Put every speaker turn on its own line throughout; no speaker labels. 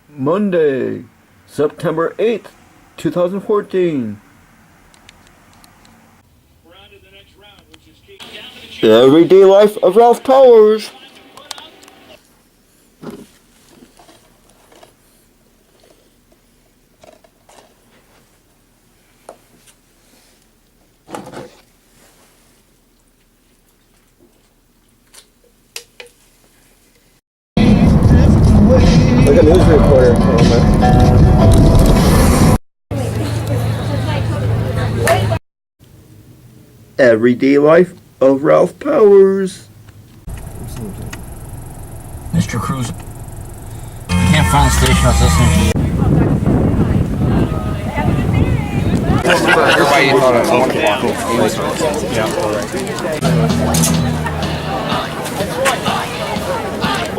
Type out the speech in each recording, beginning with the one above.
Monday, September 8th, 2014. The Everyday Life of Ralph Powers. Like a news reporter. Everyday Life of Ralph Powers.
Mr. Cruz, I can't find the station I was listening to. You're right, you thought I wanted to walk it. Yeah,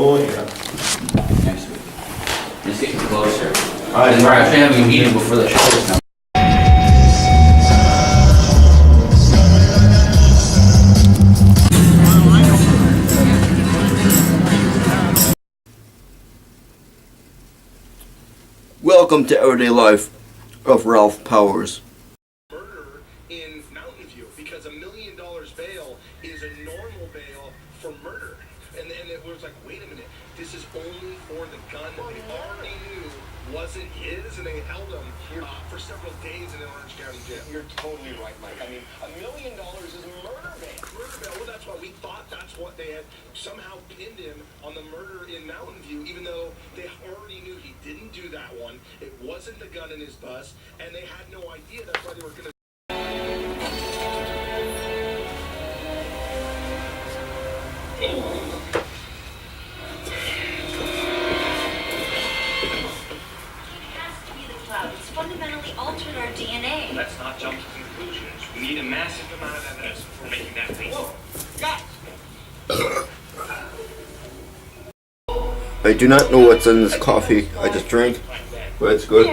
Oh, yeah.
Next week. It's getting closer. And we're actually having a meeting before the show is now.
Welcome to Everyday Life of Ralph Powers.
Murder in Mountain View because $1 million bail is a normal bail for murder. And it was like, wait a minute, this is only for the gun that they already knew wasn't his, and they held him for several days in an Orange County jail.
You're totally right, Mike. I mean, $1 million is murder bail.
Murder bail, well, that's why we thought that's what they had somehow pinned him on the murder in Mountain View, even though they already knew he didn't do that one. It wasn't the gun in his bus, and they had no idea. That's why they were going to.
It's fundamentally altered our DNA.
Let's not jump to conclusions. We need a massive amount of evidence before making that leap.
I do not know what's in this coffee I just drank, but it's good.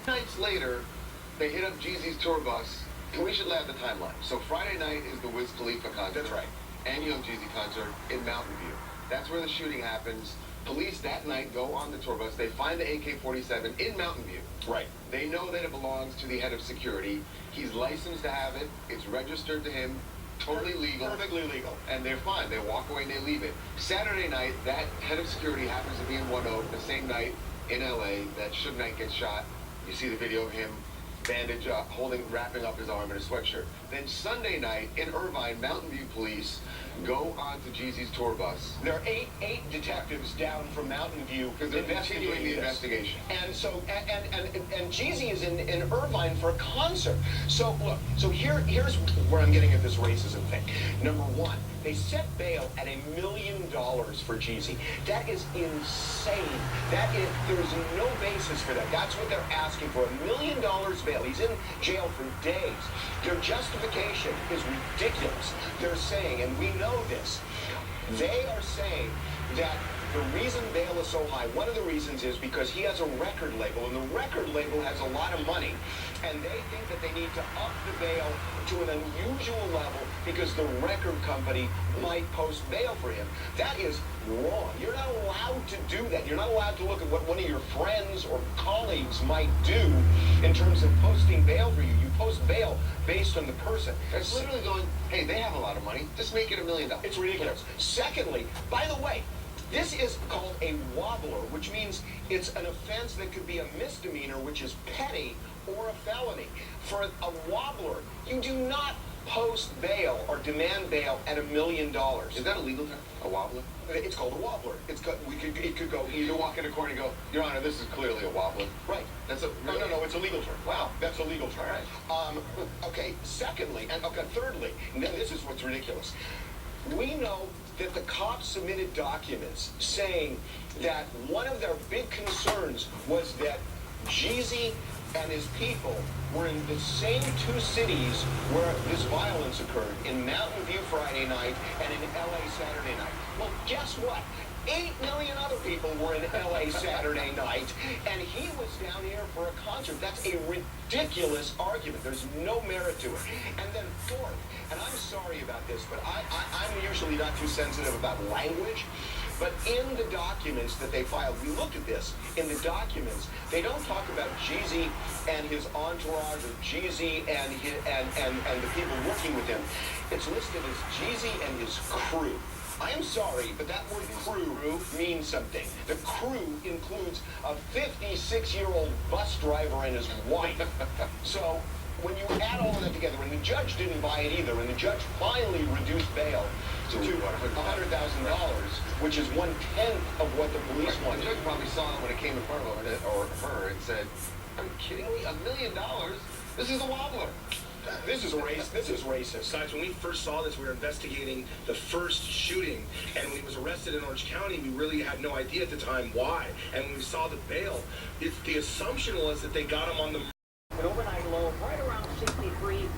Nights later, they hit up Jeezy's tour bus, and we should lay out the timeline. So Friday night is the Wiz Khalifa concert.
That's right.
And Young Jeezy concert in Mountain View. That's where the shooting happens. Police that night go on the tour bus. They find the AK-47 in Mountain View.
Right.
They know that it belongs to the head of security. He's licensed to have it. It's registered to him. Totally legal.
Perfectly legal.
And they're fine. They walk away and they leave it. Saturday night, that head of security happens to be in One Oak, the same night in LA that Suge Knight gets shot. You see the video of him bandage up, wrapping up his arm in a sweatshirt. Then Sunday night in Irvine, Mountain View police go onto Jeezy's tour bus.
There are eight detectives down from Mountain View
Because they're continuing the
this.
investigation.
And so, and Jeezy is in Irvine for a concert. So look, here's where I'm getting at this racism thing. Number one, they set bail at $1 million for Jeezy. That is insane. There's no basis for that. That's what they're asking for, $1 million bail. He's in jail for days. Their justification is ridiculous. They're saying, and we know this, they are saying that the reason bail is so high, one of the reasons is because he has a record label, and the record label has a lot of money, and they think that they need to up the bail to an unusual level because the record company might post bail for him. That is wrong. You're not allowed to do that. You're not allowed to look at what one of your friends or colleagues might do in terms of posting bail for you. You post bail based on the person.
It's literally going, hey, they have a lot of money. Just make it $1 million.
It's ridiculous. Secondly, by the way, this is called a wobbler, which means it's an offense that could be a misdemeanor, which is petty, or a felony. For a wobbler, you do not post bail or demand bail at $1 million.
Is that a legal term? A wobbler?
It's called a wobbler. It could go either.
You walk in a court and go, Your Honor, this is clearly a wobbler.
Right.
That's a
No, it's a legal term.
Wow.
That's a legal term.
All right.
Okay, secondly, and thirdly, and then this is what's ridiculous. We know that the cops submitted documents saying that one of their big concerns was that Jeezy and his people were in the same two cities where this violence occurred, in Mountain View Friday night and in LA Saturday night. Well, guess what? 8 million other people were in LA Saturday night, and he was down here for a concert. That's a ridiculous argument. There's no merit to it. And then fourth, and I'm sorry about this, but I'm usually not too sensitive about language, but in the documents that they filed, we looked at this, in the documents, they don't talk about Jeezy and his entourage, or Jeezy and the people working with him. It's listed as Jeezy and his crew. I am sorry, but that word crew means something. The crew includes a 56-year-old bus driver and his wife. So when you add all of that together, and the judge didn't buy it either, and the judge finally reduced bail to $100,000, which is 1/10 of what the police
The
wanted.
judge probably saw it when it came in front of him or her and said, Are you kidding me? $1 million? This is a wobbler.
This is racist.
Guys, when we first saw this, we were investigating the first shooting, and when he was arrested in Orange County, we really had no idea at the time why. And when we saw the bail, the assumption was that they got him on the...
An overnight low of right around 63, dew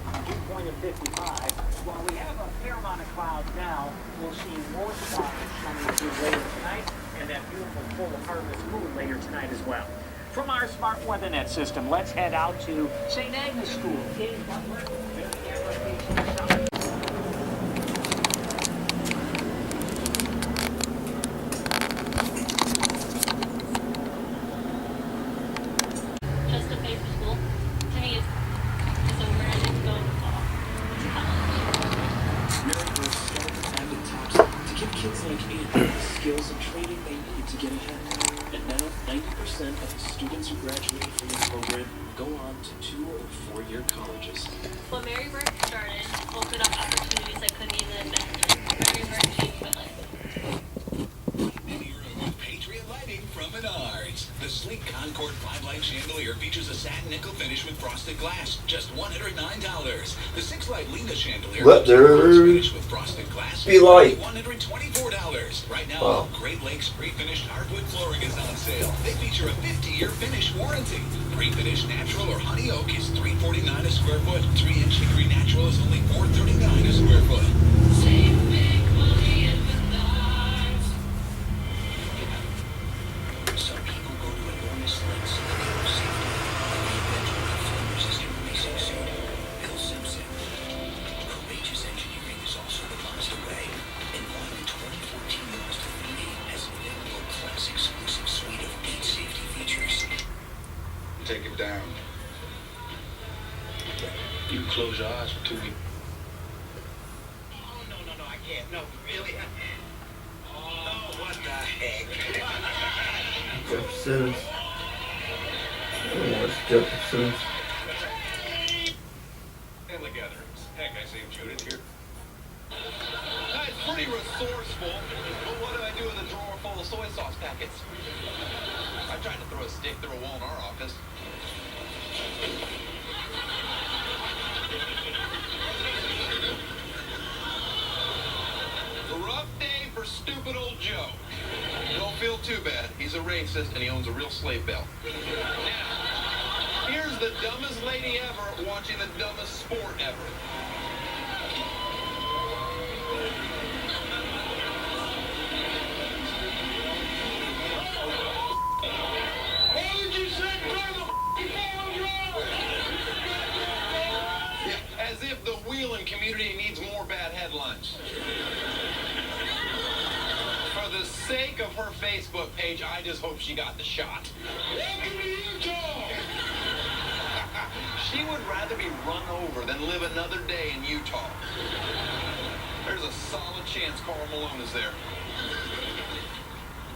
point of 55. While we have a fair amount of clouds now, we'll see more stars coming through later tonight, and that beautiful full harvest moon later tonight as well. From our smart WeatherNet system, let's head out to St. Agnes School. Dave Butler,
Just a phase of school. To me, it's over and it's going to fall.
Miracles start and the tops to give kids like Andrew the skill skills and training they need to get ahead. And now, 90% of the students who graduate from this program go on to 2- or 4-year colleges.
When Mary Burke started, opened up opportunities I couldn't even imagine. Mary Burke changed my life.
Patriot Lighting from Menards. The sleek Concord 5-light chandelier features a satin nickel finish with frosted glass, just $109. The 6-light Lena chandelier
Let there
finish with frosted glass,
be light.
$124. Right now,
Wow.
Great Lakes pre-finished hardwood flooring is on sale. They feature a 50-year finish warranty. Pre-finished natural or honey oak is $349 a square foot. 3-inch hickory natural is only $439 a square foot.
Save big money in Menards.
Some people go to enormous lengths in the name of safety. The inventor of the flame-resistant racing suit, Bill Simpson. Courageous engineering is also the Mazda way, and why the 2014 Mazda 3 has an available class-exclusive suite of 8 safety features.
Take it down.
You close your eyes for 2 weeks.
Oh, no, I can't. No, really. Oh, what the heck?
Jefferson's. Oh, that's Jefferson's.
And together. Heck, I saved Judith here.
That's pretty resourceful. But what do I do with a drawer full of soy sauce packets? I tried to throw a stick through a wall in our office. A rough day for stupid old Joe. Don't feel too bad. He's a racist and he owns a real slave belt. Now, here's the dumbest lady ever watching the dumbest sport ever. As if the wheeling community needs more bad headlines. For the sake of her Facebook page, I just hope she got the shot. Welcome to Utah! She would rather be run over than live another day in Utah. There's a solid chance Karl Malone is there.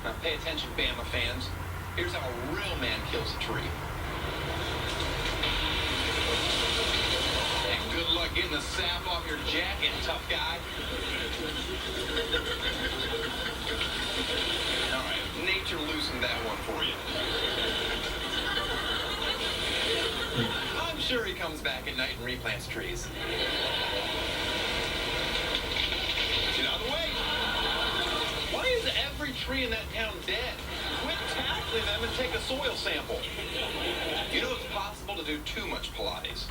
Now pay attention, Bama fans. Here's how a real man kills a tree. And good luck getting the sap off your jacket, tough guy. All right, nature loosened that one for you. I'm sure he comes back at night and replants trees. Get out of the way. Why is every tree in that town dead? Quit tackling them and take a soil sample. You know it's possible to do too much Pilates.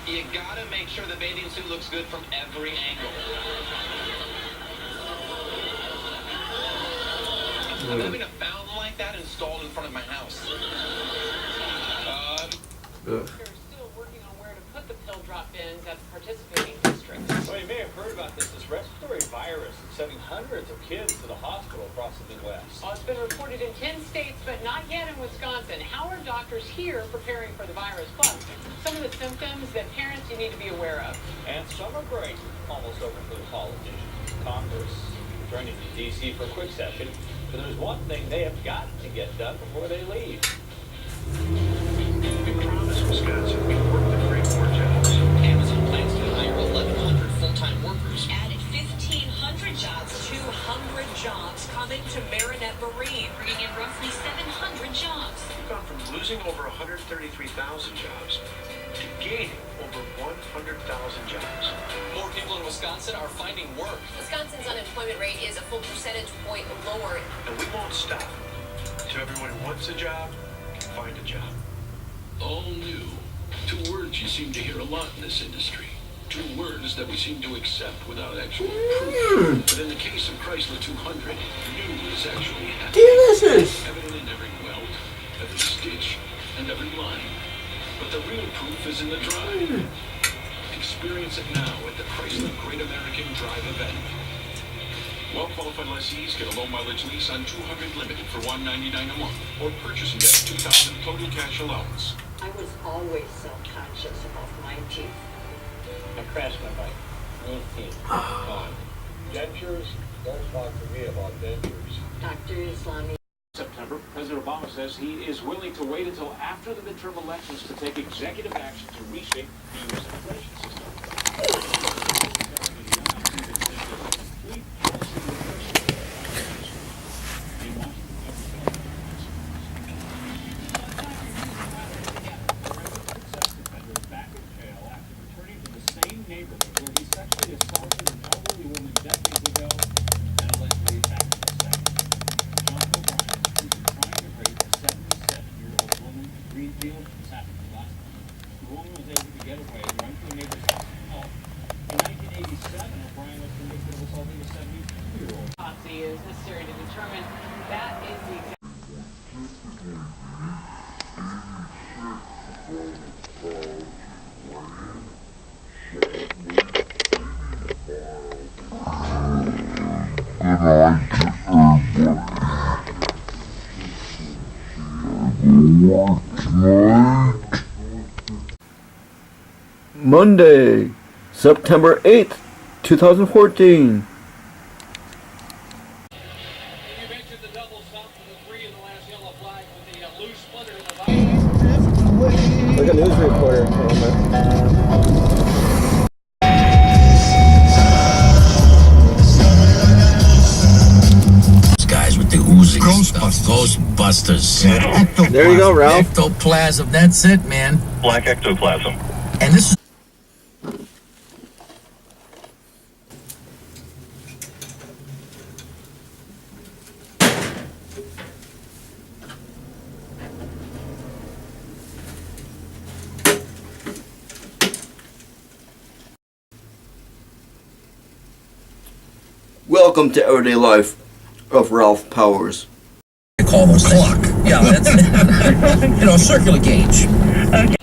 You gotta make sure the bathing suit looks good from every angle. I'm having a fountain like that installed in front of my house.
They're still working on where to put the pill drop bins at the participating districts.
Well, you may have heard about this respiratory virus that's sending hundreds of kids to the hospital across the Midwest.
It's been reported in 10 states, but not yet in Wisconsin. How are doctors here preparing for the virus? Plus, some of the symptoms that parents you need to be aware of.
And summer break almost over for the politicians. Congress returning to D.C. for a quick session, but there's one thing they have got to get done before they leave.
We promise Wisconsin we work to create more jobs.
Amazon plans to hire 1,100 full-time workers.
Added 1,500 jobs, 200 jobs coming to Marinette Marine, bringing in roughly 700 jobs.
We've gone from losing over 133,000 jobs to gaining over 100,000 jobs.
More people in Wisconsin are finding work.
Wisconsin's unemployment rate is a full percentage point lower.
And we won't stop. So everyone who wants a job can find a job.
All new. 2 words you seem to hear a lot in this industry. 2 words that we seem to accept without actual proof. But in the case of Chrysler 200, new is actually evident in every weld, every stitch, and every line. But the real proof is in the drive. Experience it now at the Chrysler Great American Drive event. Well-qualified lessees get a low-mileage lease on 200 Limited for $199 a month, or purchase and get $2,000 total cash allowance.
I was always self-conscious about my teeth.
I crashed my bike. These teeth. Gone. Dentures? Don't talk to me about dentures.
Dr. Islami.
September, President Obama says he is willing to wait until after the midterm elections to take executive action to reshape the U.S. immigration system. Back in jail after returning to the same neighborhood where he sexually assaulted an elderly woman decades ago and allegedly attacked her second. John O'Brien is trying to rape a 77-year-old woman in Greenfield. This happened last month. The woman was able to get away, run to a neighbor's house and help. In 1987, O'Brien was convicted of assaulting a 72-year-old.
Autopsy is necessary to determine that is the exact.
Monday, September 8th, 2014.
You mentioned the double stop for the three in the last yellow flag with the loose splinter in the
Like a news reporter.
Guys with the oozing Ghostbusters.
There you go, Ralph.
Ectoplasm, that's it, man.
Black ectoplasm.
And this is
Welcome to Everyday Life of Ralph Powers.
I call those clock. Yeah, that's circular gauge.
Okay.